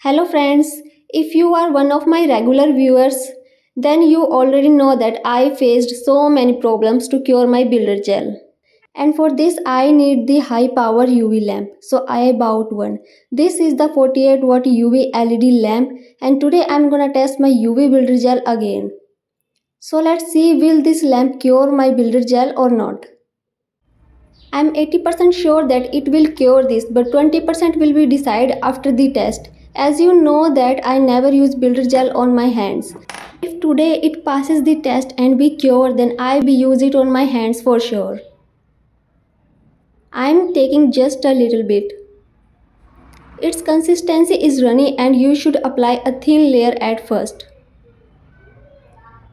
Hello friends, if you are one of my regular viewers, then you already know that I faced so many problems to cure my builder gel. And for this I need the high power UV lamp. So I bought one. This is the 48 watt UV LED lamp and today I'm gonna test my UV builder gel again. So let's see, will this lamp cure my builder gel or not. I'm 80% sure that it will cure this, but 20% will be decided after the test. As you know that I never use builder gel on my hands. If today it passes the test and be cured, then I will use it on my hands for sure. I'm taking just a little bit. Its consistency is runny and you should apply a thin layer at first.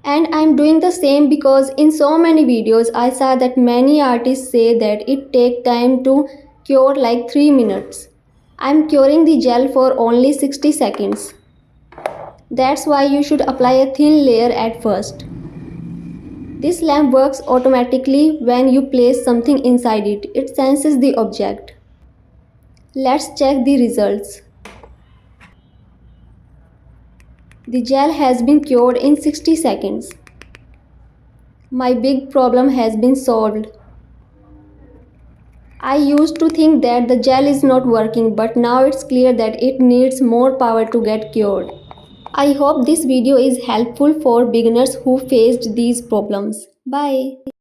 And I'm doing the same because in so many videos I saw that many artists say that it takes time to cure like 3 minutes. I'm curing the gel for only 60 seconds. That's why you should apply a thin layer at first. This lamp works automatically when you place something inside it. It senses the object. Let's check the results. The gel has been cured in 60 seconds. My big problem has been solved. I used to think that the gel is not working, but now it's clear that it needs more power to get cured. I hope this video is helpful for beginners who faced these problems. Bye.